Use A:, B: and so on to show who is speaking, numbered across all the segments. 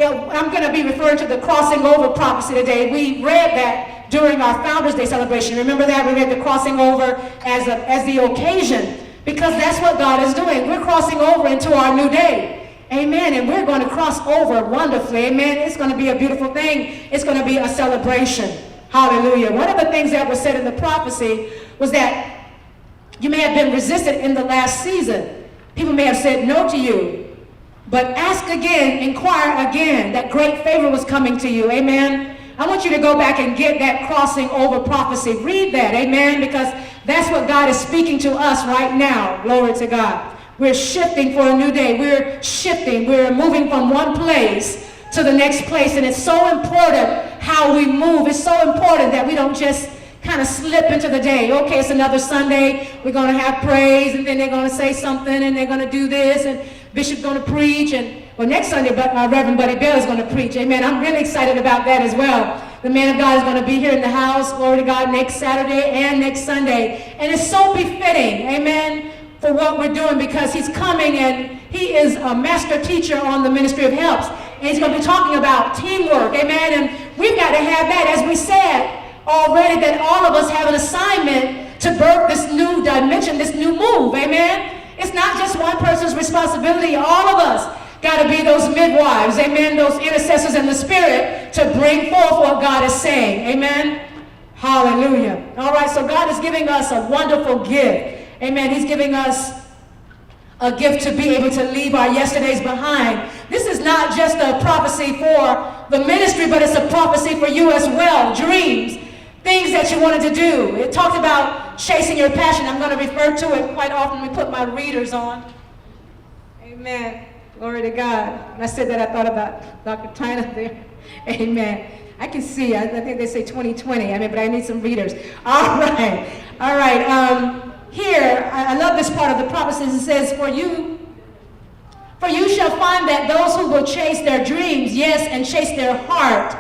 A: I'm going to be referring to the crossing over prophecy today. We read that during our Founders Day celebration. Remember that? We read the crossing over as the occasion, because that's what God is doing. We're crossing over into our new day. Amen. And we're going to cross over wonderfully. Amen. It's going to be a beautiful thing. It's going to be a celebration. Hallelujah. One of the things that was said in the prophecy was that you may have been resisted in the last season. People may have said no to you. But ask again, inquire again, that great favor was coming to you. Amen. I want you to go back and get that crossing over prophecy. Read that. Amen. Because that's what God is speaking to us right now. Glory to God. We're shifting for a new day. We're shifting. We're moving from one place to the next place. And it's so important how we move. It's so important that we don't just kind of slip into the day. Okay, it's another Sunday. We're going to have praise, and then they're going to say something, and they're going to do this, and Bishop's going to preach, and next Sunday, Reverend Buddy Bell is going to preach. Amen. I'm really excited about that as well. The man of God is going to be here in the house, glory to God, next Saturday and next Sunday. And it's so befitting, amen, for what we're doing, because he's coming and he is a master teacher on the Ministry of Helps. And he's going to be talking about teamwork, amen. And we've got to have that, as we said already, that all of us have an assignment to birth this new dimension, this new move, amen. It's not just one person's responsibility. All of us got to be those midwives, amen, those intercessors in the spirit to bring forth what God is saying, amen. Hallelujah. All right, so God is giving us a wonderful gift, amen. He's giving us a gift to be able to leave our yesterdays behind. This is not just a prophecy for the ministry, but it's a prophecy for you as well. Dreams, things that you wanted to do. It talked about chasing your passion. I'm going to refer to it quite often. We put my readers on. Amen. Glory to God. When I said that, I thought about Dr. Tina there. Amen. I can see. I think they say 2020. But I need some readers. All right. All right. Here, I love this part of the prophecy. It says, For you shall find that those who will chase their dreams, yes, and chase their heart,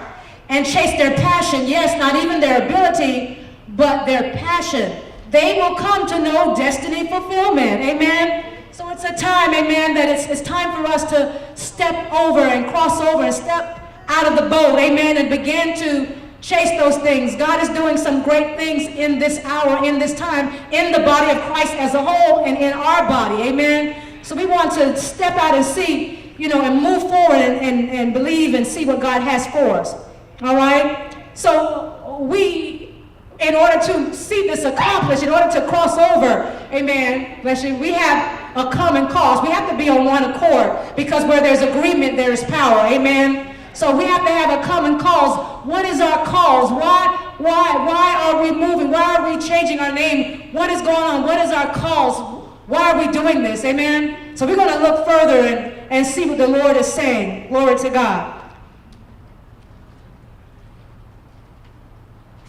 A: and chase their passion, yes, not even their ability, but their passion, they will come to know destiny fulfillment. Amen. So it's a time, amen, that it's time for us to step over and cross over and step out of the boat, amen, and begin to chase those things. God is doing some great things in this hour, in this time, in the body of Christ as a whole and in our body, amen. So we want to step out and see, and move forward and believe and see what God has for us. All right? So we, in order to see this accomplished, in order to cross over, amen, bless you, we have a common cause. We have to be on one accord, because where there's agreement, there is power, amen. So we have to have a common cause. What is our cause? Why are we moving? Why are we changing our name? What is going on? What is our cause? Why are we doing this, amen? So we're going to look further and see what the Lord is saying. Glory to God.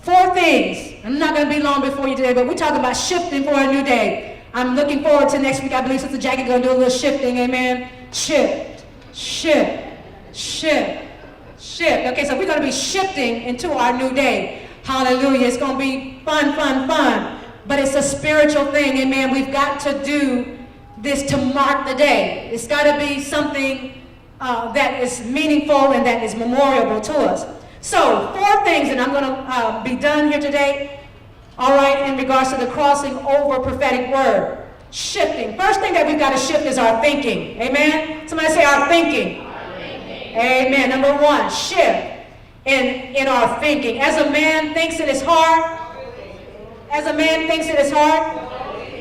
A: 4 things. I'm not going to be long before you today, but we're talking about shifting for a new day. I'm looking forward to next week. I believe Sister Jackie is going to do a little shifting, amen. Shift. Okay, so we're going to be shifting into our new day. Hallelujah. It's going to be fun. But it's a spiritual thing, amen. We've got to do this to mark the day. It's got to be something that is meaningful and that is memorable to us. So, 4 things, and I'm going to be done here today, all right, in regards to the crossing over prophetic word. Shifting. First thing that we've got to shift is our thinking. Amen? Somebody say our thinking. Amen. Number 1, shift in our thinking. As a man thinks in his heart,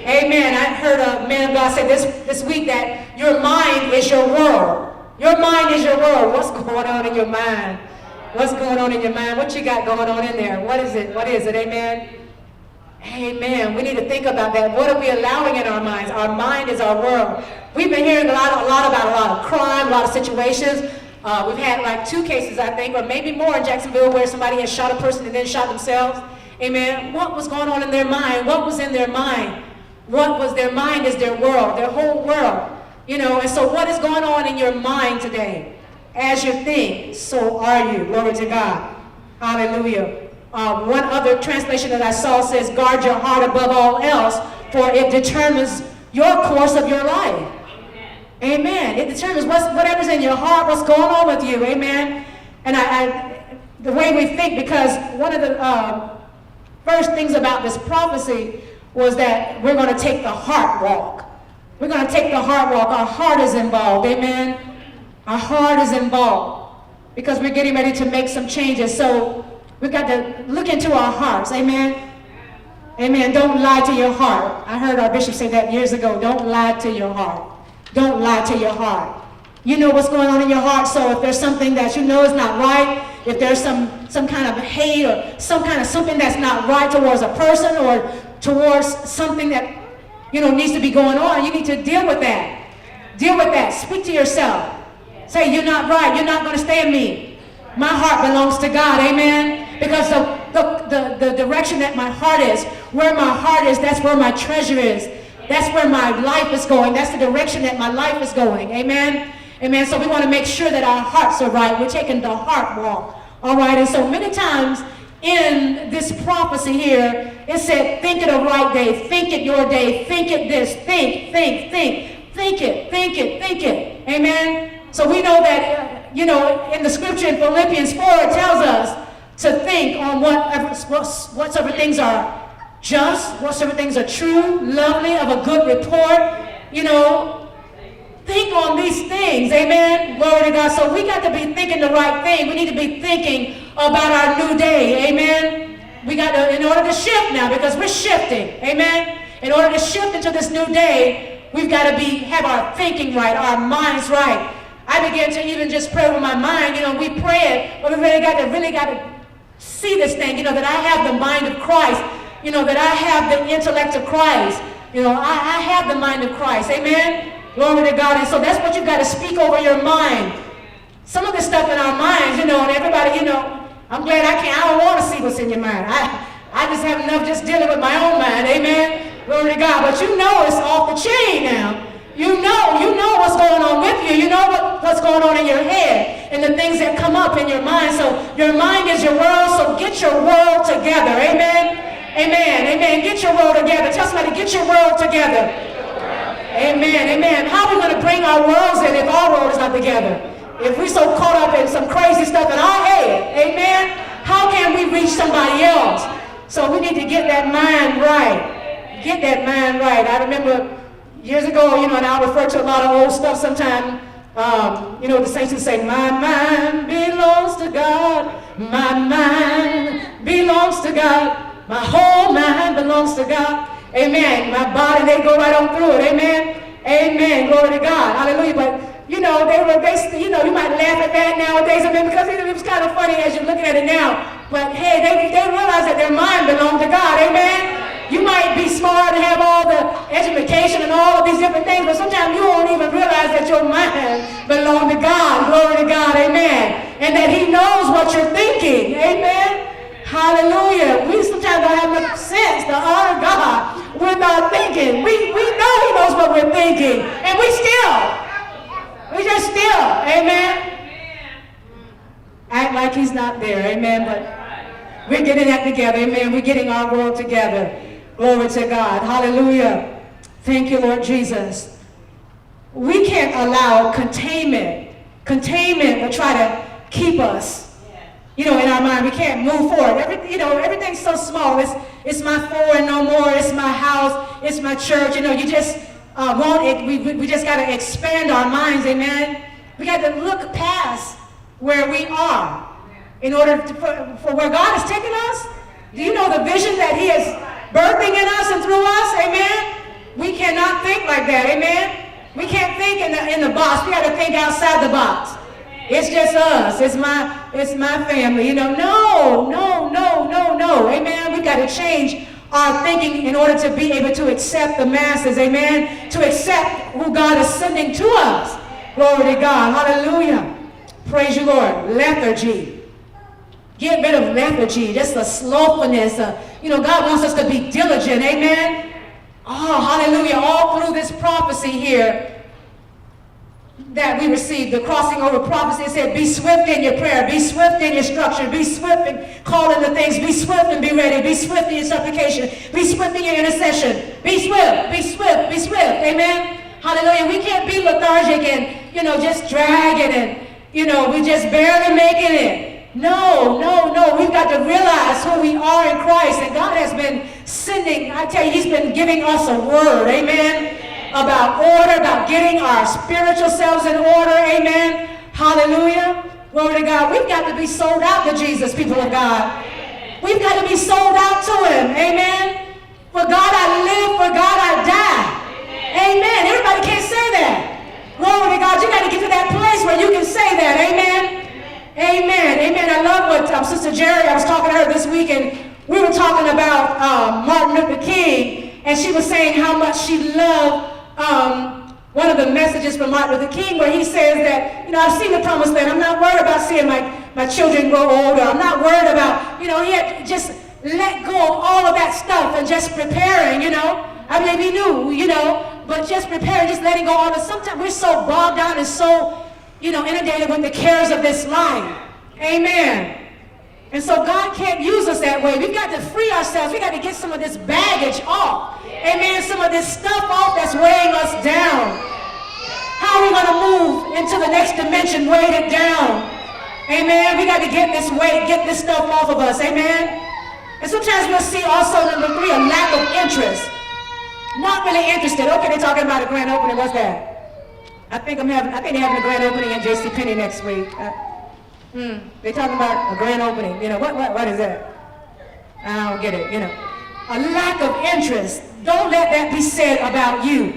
A: amen. I heard a man of God say this week that your mind is your world. Your mind is your world. What's going on in your mind? What's going on in your mind? What you got going on in there? What is it? Amen? Amen. We need to think about that. What are we allowing in our minds? Our mind is our world. We've been hearing a lot about a lot of crime, a lot of situations. We've had like 2 cases, I think, or maybe more in Jacksonville, where somebody has shot a person and then shot themselves. Amen. What was going on in their mind? What was in their mind? What was their mind is their world, their whole world. And so what is going on in your mind today? As you think, so are you. Glory to God. Hallelujah. One other translation that I saw says, guard your heart above all else, for it determines your course of your life. Amen. It determines whatever's in your heart, what's going on with you. Amen. And the way we think, because one of the first things about this prophecy was that we're going to take the heart walk. We're going to take the heart walk. Our heart is involved. Amen. Our heart is involved because we're getting ready to make some changes. So we've got to look into our hearts. Amen. Amen. Don't lie to your heart. I heard our bishop say that years ago. Don't lie to your heart. Don't lie to your heart. You know what's going on in your heart, so if there's something that you know is not right, if there's some kind of hate or something that's not right towards a person or towards something that, needs to be going on, you need to deal with that. Deal with that. Speak to yourself. Say, you're not right. You're not going to stay in me. My heart belongs to God. Amen? Because the direction that my heart is, where my heart is, that's where my treasure is. That's where my life is going. That's the direction that my life is going. Amen? Amen. So we want to make sure that our hearts are right. We're taking the heart walk. All right. And so many times in this prophecy here, it said, think it a right day. Think it your day. Think it this. Think it. Amen. So we know that, in the scripture in Philippians 4, it tells us to think on whatsoever things are just, whatsoever things are true, lovely, of a good report, think on these things. Amen. Glory to God. So we got to be thinking the right thing. We need to be thinking about our new day. Amen. We got to, in order to shift now, because we're shifting. Amen. In order to shift into this new day, we've got to have our thinking right, our minds right. I began to even just pray with my mind. We pray it, but we really got to see this thing, that I have the mind of Christ, that I have the intellect of Christ. I have the mind of Christ. Amen. Glory to God. And so that's what you've got to speak over your mind. Some of this stuff in our minds, and everybody, I'm glad I don't want to see what's in your mind. I just have enough just dealing with my own mind. Amen. Glory to God. But it's off the chain now. You know what's going on with you. You know what's going on in your head and the things that come up in your mind. So your mind is your world, so get your world together. Amen. Amen. Amen. Get your world together. Tell somebody, get your world together. Amen. Amen. How are we going to bring our worlds in if our world is not together? If we're so caught up in some crazy stuff in our head, amen, how can we reach somebody else? So we need to get that mind right. Get that mind right. I remember years ago, and I refer to a lot of old stuff sometimes. The saints would say, my mind belongs to God. My mind belongs to God. My whole mind belongs to God. Amen. My body, they go right on through it. Amen. Amen. Glory to God. Hallelujah. But, you might laugh at that nowadays. Because it was kind of funny as you're looking at it now. But, hey, they realize that their mind belongs to God. Amen. You might be smart and have all the education and all of these different things, but sometimes you won't even realize that your mind belongs to God. Glory to God. Amen. And that He knows what you're thinking. Amen. Hallelujah. We sometimes don't have enough sense to honor God with our thinking. We know He knows what we're thinking. And we just still, amen, act like He's not there, amen. But we're getting that together, amen. We're getting our world together. Glory to God. Hallelujah. Thank you, Lord Jesus. We can't allow containment will try to keep us in our mind. We can't move forward. Everything's so small. It's my 4 and no more. It's my house. It's my church. You just want it. We just got to expand our minds. Amen. We got to look past where we are in order for where God has taken us. Do you know the vision that He is birthing in us and through us? Amen. We cannot think like that. Amen. We can't think in the box. We got to think outside the box. It's just us. It's my family. No. Amen. We got to change our thinking in order to be able to accept the masses. Amen. To accept who God is sending to us. Glory to God. Hallelujah. Praise you, Lord. Lethargy. Get rid of lethargy. Just the slothfulness. God wants us to be diligent. Amen. Oh, hallelujah. All through this prophecy here that we received, the crossing over prophecy, it said, be swift in your prayer, be swift in your structure, be swift in calling the things, be swift and be ready, be swift in your supplication, be swift in your intercession, be swift, be swift, be swift. Amen. Hallelujah. We can't be lethargic and, just dragging and, we just barely making it. No. We've got to realize who we are in Christ. And God has been sending, I tell you, he's been giving us a word. Amen. About order, about getting our spiritual selves in order. Amen. Hallelujah. Glory to God. We've got to be sold out to Jesus, people of God. We've got to be sold out to him. Amen. For God I live, for God I die. Amen. Everybody can't say that. Glory to God. You got to get to that place where you can say that. Amen. Amen. I love what Sister Jerry, I was talking to her this week, and we were talking about Martin Luther King, and she was saying how much she loved one of the messages from Martin Luther King, where he says that, I've seen the promised land. I'm not worried about seeing my children grow older. I'm not worried about, he had just let go of all of that stuff and just preparing, I mean, he knew, but just preparing, just letting go of it. Sometimes we're so bogged down and so, inundated with the cares of this life. Amen. And so God can't use us that way. We've got to free ourselves. We've got to get some of this baggage off. Amen. Some of this stuff off that's weighing us down. How are we going to move into the next dimension weighted down? Amen. We got to get this weight, get this stuff off of us. Amen. And sometimes we'll see also, number 3, a lack of interest. Not really interested. Okay, they're talking about a grand opening. What's that? I think they're having a grand opening at JCPenney next week. They're talking about a grand opening. What is that? I don't get it. A lack of interest. Don't let that be said about you.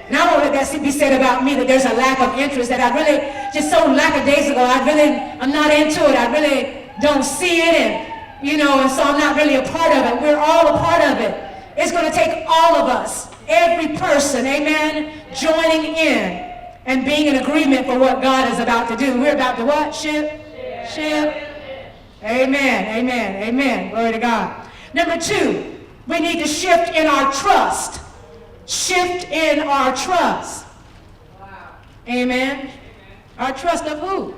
A: And I won't let that be said about me, that there's a lack of interest, that I really, just so lackadaisical, I'm not into it. I really don't see it, and so I'm not really a part of it. We're all a part of it. It's going to take all of us, every person, amen, joining in and being in agreement for what God is about to do. We're about to what? Shift. Amen. Glory to God. Number 2, we need to shift in our trust. Shift in our trust. Wow. Amen. Our trust of who?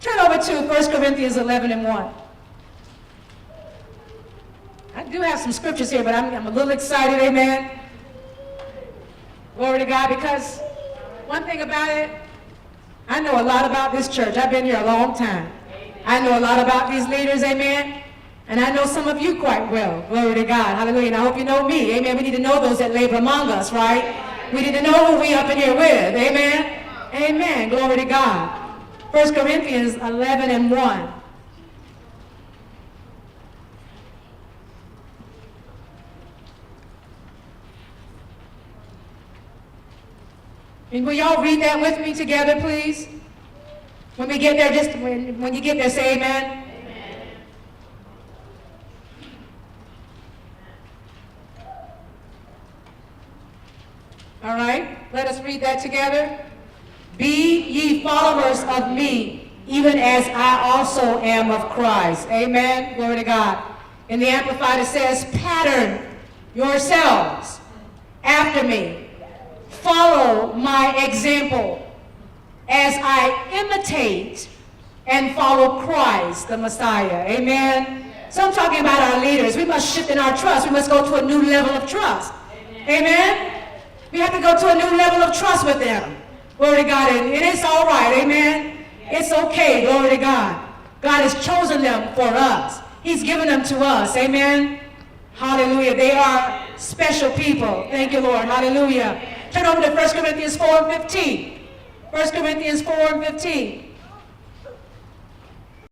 A: Turn over to 1 Corinthians 11:1. I do have some scriptures here, but I'm a little excited, amen. Glory to God, because one thing about it, I know a lot about this church. I've been here a long time. I know a lot about these leaders, amen. And I know some of you quite well. Glory to God. Hallelujah. And I hope you know me. Amen. We need to know those that labor among us, right? We need to know who we up in here with. Amen. Amen. Glory to God. 1 Corinthians 11:1. And will y'all read that with me together, please? When we get there, just when you get there, say amen. All right, let us read that together. Be ye followers of me, even as I also am of Christ. Amen. Glory to God. In the Amplified it says, pattern yourselves after me. Follow my example as I imitate and follow Christ, the Messiah. Amen. So I'm talking about our leaders. We must shift in our trust. We must go to a new level of trust. Amen. We have to go to a new level of trust with them. Glory to God. And it's all right. Amen. It's okay. Glory to God. God has chosen them for us. He's given them to us. Amen. Hallelujah. They are special people. Thank you, Lord. Hallelujah. Turn over to 1 Corinthians 4:15. 1 Corinthians 4:15.